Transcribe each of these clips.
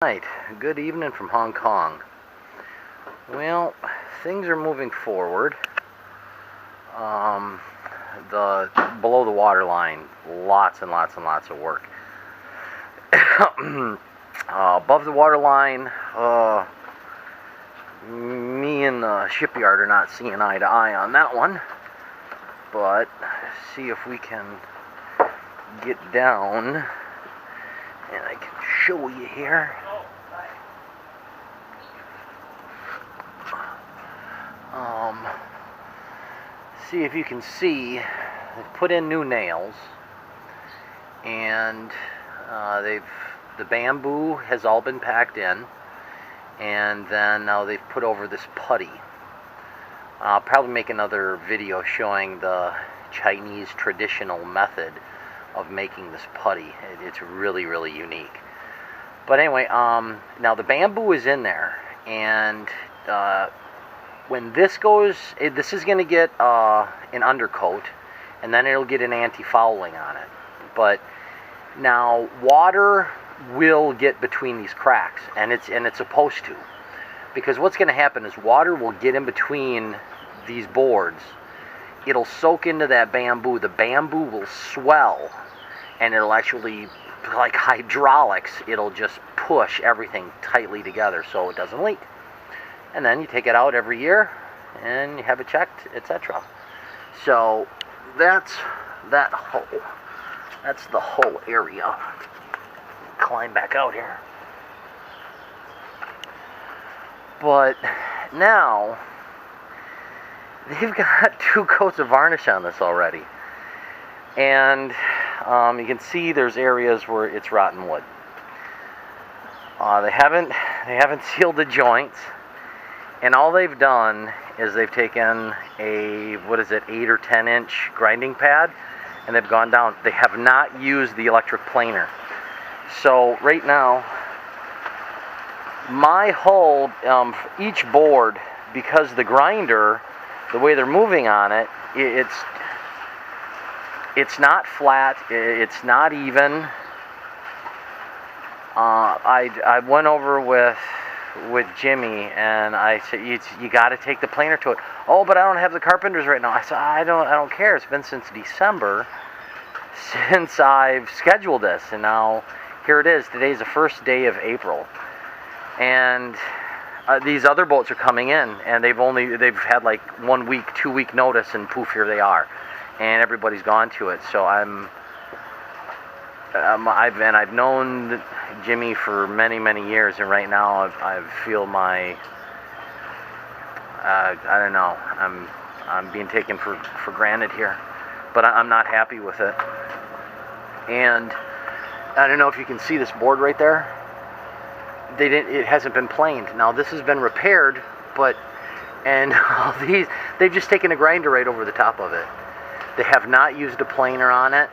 Right, good evening from Hong Kong. Well, things are moving forward. The below the water line, lots and lots and lots of work. Above the water line, me and the shipyard are not seeing eye to eye on that one. But see if we can get down, and I can show you here. See if you can see, they've put in new nails, and the bamboo has all been packed in, and then now they've put over this putty. I'll probably make another video showing the Chinese traditional method of making this putty. It's really, really unique. But anyway, now the bamboo is in there, and when this goes, this is going to get an undercoat, and then it'll get an anti-fouling on it. But now water will get between these cracks, and it's supposed to, because what's going to happen is water will get in between these boards. It'll soak into that bamboo. The bamboo will swell, and it'll actually, like hydraulics, it'll just push everything tightly together so it doesn't leak. And then you take it out every year, and you have it checked, etc. So that's that hole. That's the whole area. Climb back out here. But now they've got 2 coats of varnish on this already, and you can see there's areas where it's rotten wood. They haven't sealed the joints. And all they've done is they've taken a, 8 or 10 inch grinding pad, and they've gone down. They have not used the electric planer. So right now, my hull, each board, because the grinder, the way they're moving on it, it's not flat, it's not even. I went over with Jimmy, and I said, you got to take the planer to it. Oh, but I don't have the carpenters right now. I said, I don't care. It's been since December since I've scheduled this, and now here it is. Today's the first day of April, and these other boats are coming in, and they've had like 1 week, 2 week notice, and poof, here they are, and everybody's gone to it. So I've known Jimmy for many, many years, and right now I feel my I don't know, I'm being taken for granted here, but I'm not happy with it. And I don't know if you can see this board right there. It hasn't been planed. Now this has been repaired, and all these, they've just taken a grinder right over the top of it. They have not used a planer on it,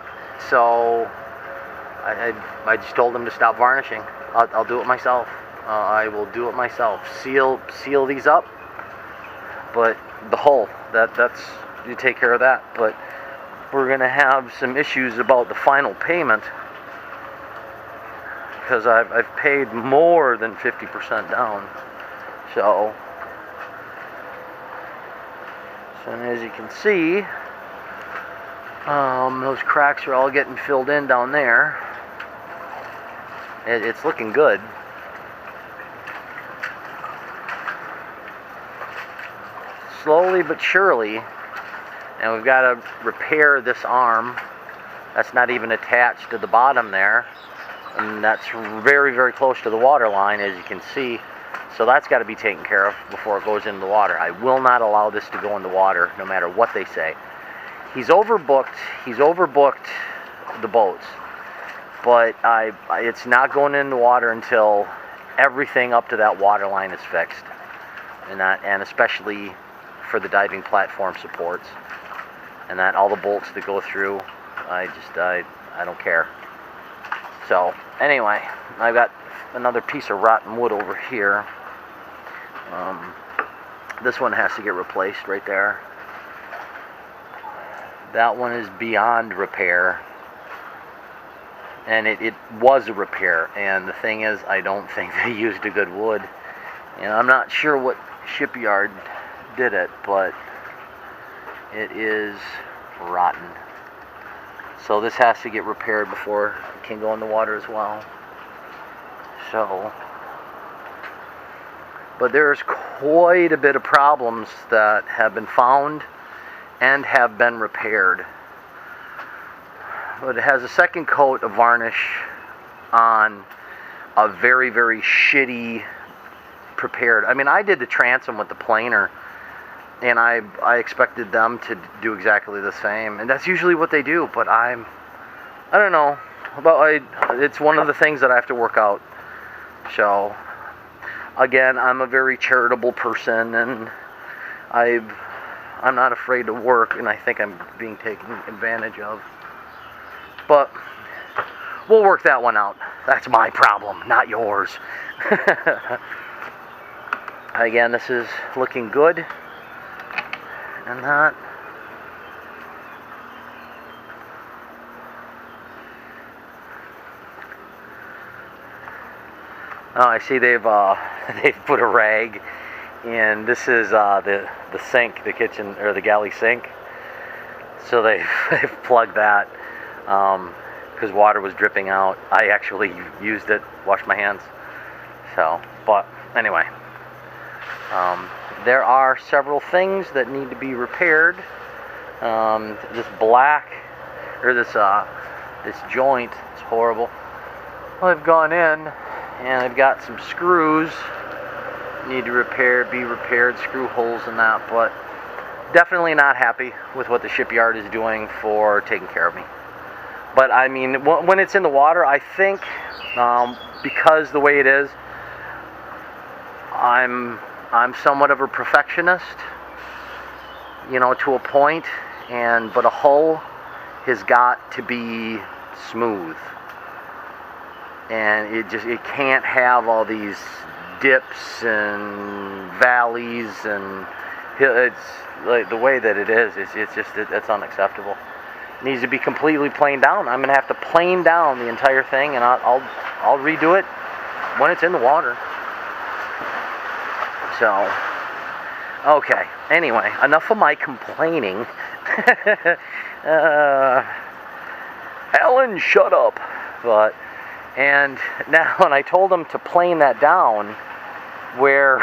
so I just told them to stop varnishing. I'll do it myself. I will do it myself. Seal these up. But the hull, that's you take care of that. But we're gonna have some issues about the final payment, because I've paid more than 50% down. So as you can see, those cracks are all getting filled in down there. It's looking good. Slowly but surely, and we've got to repair this arm that's not even attached to the bottom there, and that's very, very close to the water line, as you can see. So that's got to be taken care of before it goes into the water. I will not allow this to go in the water, no matter what they say. He's overbooked the boats, but it's not going in the water until everything up to that water line is fixed, and especially for the diving platform supports, and that all the bolts that go through. I don't care. So anyway, I've got another piece of rotten wood over here. This one has to get replaced right there. That one is beyond repair. and it was a repair. And the thing is, I don't think they used a good wood. And I'm not sure what shipyard did it, but it is rotten. So this has to get repaired before it can go in the water as well. So, but there's quite a bit of problems that have been found and have been repaired. But it has a second coat of varnish on a very, very shitty prepared. I mean, I did the transom with the planer, and I expected them to do exactly the same, and that's usually what they do. But I don't know. But it's one of the things that I have to work out. So, again, I'm a very charitable person, and I'm not afraid to work, and I think I'm being taken advantage of. But we'll work that one out. That's my problem, not yours. Again, this is looking good. And that. Oh, I see they've put a rag, and this is the sink, the kitchen or the galley sink. So they've plugged that because water was dripping out. I actually used it, washed my hands. So, but anyway, there are several things that need to be repaired. This black or this joint is horrible. Well, I've gone in and I've got some screws need to be repaired, screw holes in that, but definitely not happy with what the shipyard is doing for taking care of me. But I mean, when it's in the water, I think because the way it is, I'm somewhat of a perfectionist, you know, to a point, but a hull has got to be smooth, and it can't have all these dips and valleys, and it's like the way that it is. It's unacceptable. It needs to be completely planed down. I'm gonna have to plane down the entire thing, and I'll redo it when it's in the water. So, okay. Anyway, enough of my complaining. Alan, shut up. And now, when I told him to plane that down, where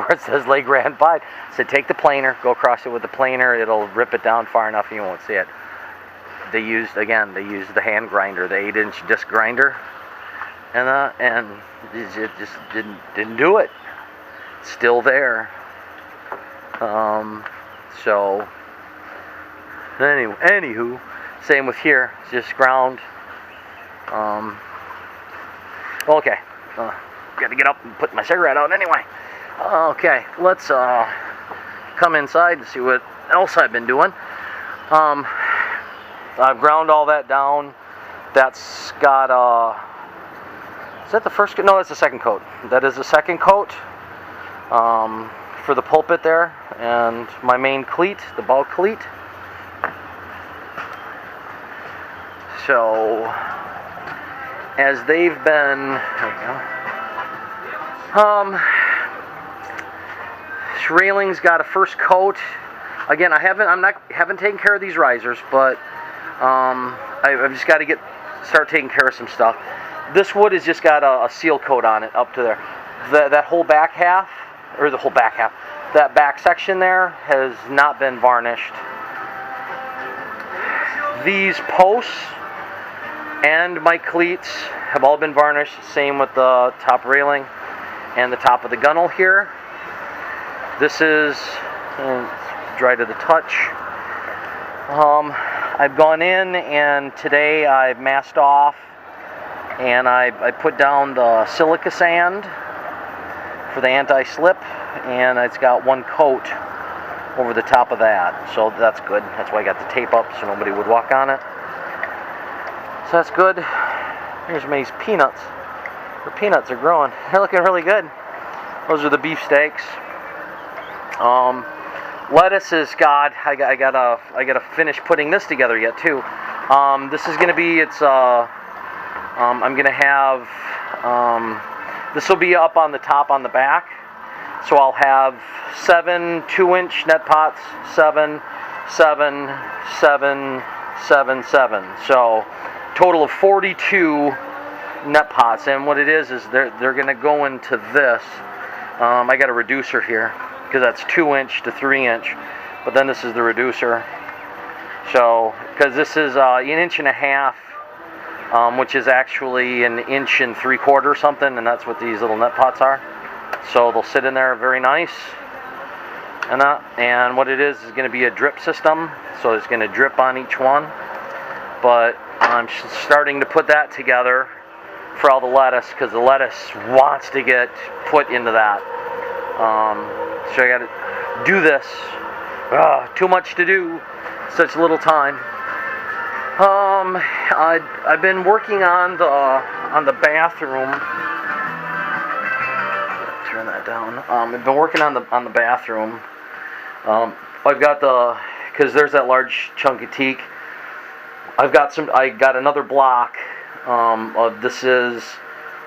it says Lake Grand Bide, I said take the planer, go across it with the planer. It'll rip it down far enough, and you won't see it. They used the hand grinder, the 8-inch disc grinder, and it just didn't do it. Still there. So anywho, same with here. It's just ground. Okay. Got to get up and put my cigarette out anyway. Okay, let's come inside and see what else I've been doing. I've ground all that down. That's got is that the first coat? No, that's the second coat. That is the second coat for the pulpit there, and my main cleat, the bow cleat. So, as they've been, there we go. Railing's got a first coat. Again, I haven't taken care of these risers, but I've just got to start taking care of some stuff. This wood has just got a seal coat on it up to there. That whole back half, that back section there has not been varnished. These posts and my cleats have all been varnished. Same with the top railing and the top of the gunnel here. This is dry to the touch. I've gone in, and today I've masked off, and I put down the silica sand for the anti-slip, and it's got one coat over the top of that, so that's good. That's why I got the tape up so nobody would walk on it. So that's good. Here's May's peanuts. Her peanuts are growing. They're looking really good. Those are the beefsteaks. Lettuce is I gotta finish putting this together yet too. This is gonna be I'm going to have, this will be up on the top on the back. So I'll have 7 2-inch net pots, 7, 7, 7, 7, 7. So total of 42 net pots. And what it is they're going to go into this. I got a reducer here because that's 2-inch to 3-inch. But then this is the reducer. So, because this is an 1.5 inch, which is actually 1 3/4 inch or something, and that's what these little net pots are. So they'll sit in there very nice. And what it is going to be a drip system, so it's going to drip on each one. But I'm starting to put that together for all the lettuce, because the lettuce wants to get put into that. So I got to do this. Too much to do, such little time. I've been working on the bathroom. Turn that down. I've been working on the bathroom. I've got because there's that large chunk of teak. I got another block. This is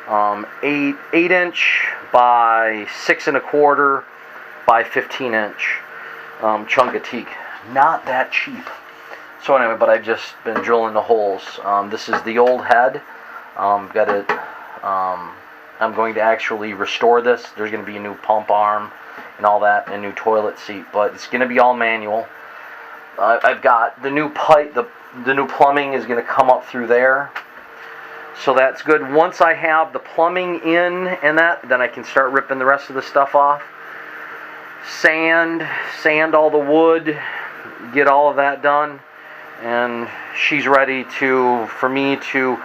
8-inch by 6 1/4 by 15-inch chunk of teak. Not that cheap. So anyway, but I've just been drilling the holes. This is the old head. Got it. I'm going to actually restore this. There's going to be a new pump arm and all that, and a new toilet seat, but it's going to be all manual. I've got the new pipe. The new plumbing is going to come up through there. So that's good. Once I have the plumbing in and that, then I can start ripping the rest of the stuff off. Sand all the wood, get all of that done, and she's ready for me to,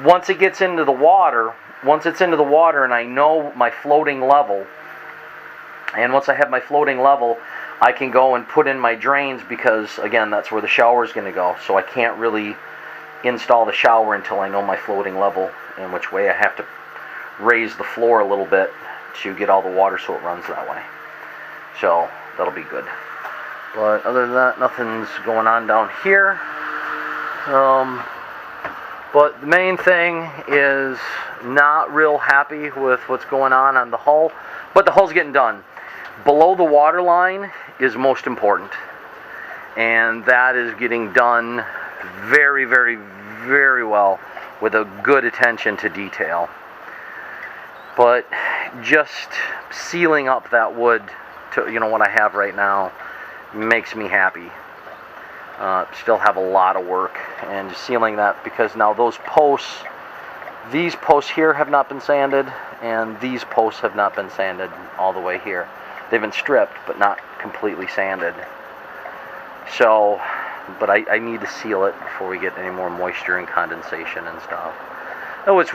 once it gets into the water, and I know my floating level, and once I have my floating level, I can go and put in my drains, because again, that's where the shower is going to go. So I can't really install the shower until I know my floating level, and which way I have to raise the floor a little bit to get all the water so it runs that way. So that'll be good. But other than that, nothing's going on down here. But the main thing is not real happy with what's going on the hull. But the hull's getting done. Below the water line is most important. And that is getting done very, very, very well, with a good attention to detail. But just sealing up that wood to, what I have right now, makes me happy. Still have a lot of work, and just sealing that, because now these posts here have not been sanded, and these posts have not been sanded all the way here. They've been stripped, but not completely sanded. So, but I need to seal it before we get any more moisture and condensation and stuff. Oh, it's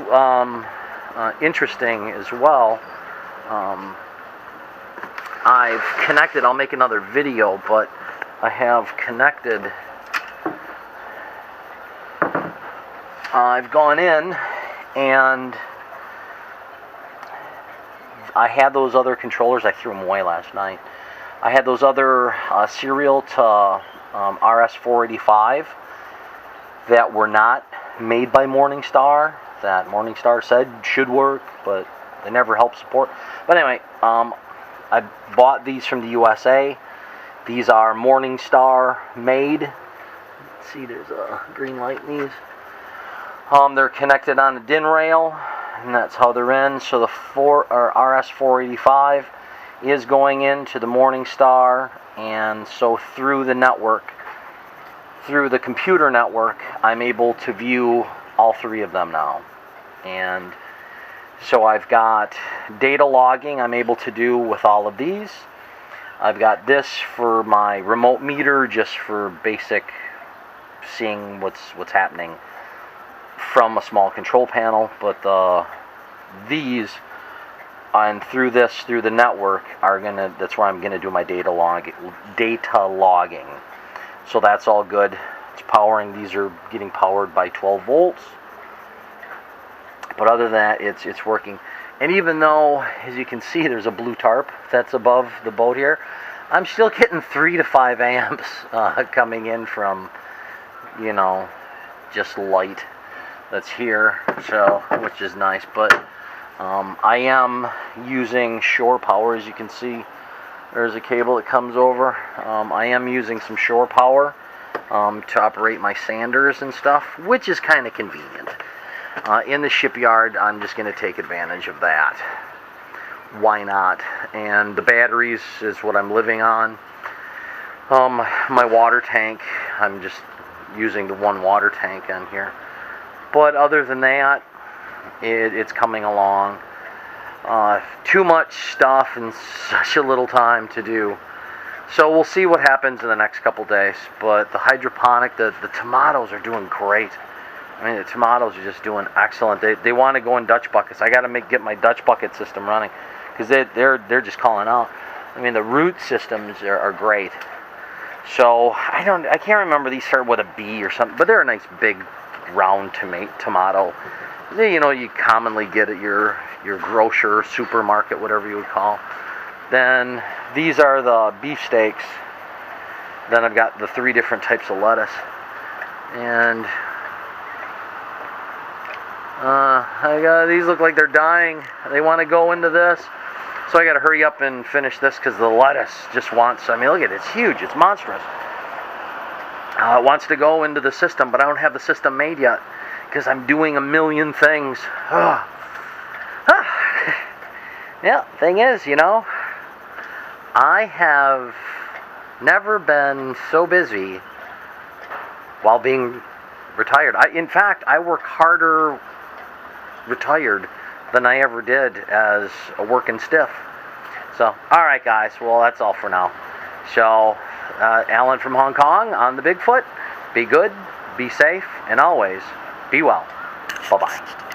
interesting as well. I've connected, I'll make another video, but I have connected, I've gone in, and I had those other controllers, I threw them away last night. I had those other serial to RS485 that were not made by Morningstar, that Morningstar said should work, but they never helped support. But anyway, I bought these from the USA. These are Morningstar made. Let's see, there's a green light in these. They're connected on the DIN rail, and that's how they're in. So the RS485 is going into the Morningstar, and so through the network, through the computer network, I'm able to view all three of them now. And so I've got data logging I'm able to do with all of these. I've got this for my remote meter, just for basic seeing what's happening from a small control panel. But these, and through the network, that's where I'm gonna do my data logging. So that's all good. It's powering. These are getting powered by 12 volts. But other than that, it's working. And even though, as you can see, there's a blue tarp that's above the boat here, I'm still getting 3 to 5 amps coming in from, just light. that's here, so which is nice. But I am using shore power. As you can see, there's a cable that comes over. I am using some shore power to operate my sanders and stuff, which is kind of convenient. In the shipyard, I'm just going to take advantage of that. Why not? And the batteries is what I'm living on. My water tank, I'm just using the one water tank on here. But other than that, it's coming along. Too much stuff in such a little time to do. So we'll see what happens in the next couple days. But the hydroponic, the tomatoes are doing great. I mean, the tomatoes are just doing excellent. They want to go in Dutch buckets. I got to get my Dutch bucket system running because they're just calling out. I mean, the root systems are great. So I can't remember, these start with a B or something, but they're a nice big round tomato. You commonly get at your grocer, supermarket, whatever you would call. Then these are the beefsteaks. Then I've got the 3 different types of lettuce. And these look like they're dying. They want to go into this. So I got to hurry up and finish this because the lettuce just wants, I mean, look at it, it's huge, it's monstrous. It wants to go into the system, but I don't have the system made yet because I'm doing a million things. Yeah, thing is, I have never been so busy while being retired. In fact, I work harder retired than I ever did as a working stiff. So, alright guys, well that's all for now. So, Alan from Hong Kong on the Bigfoot. Be good, be safe, and always be well. Bye-bye.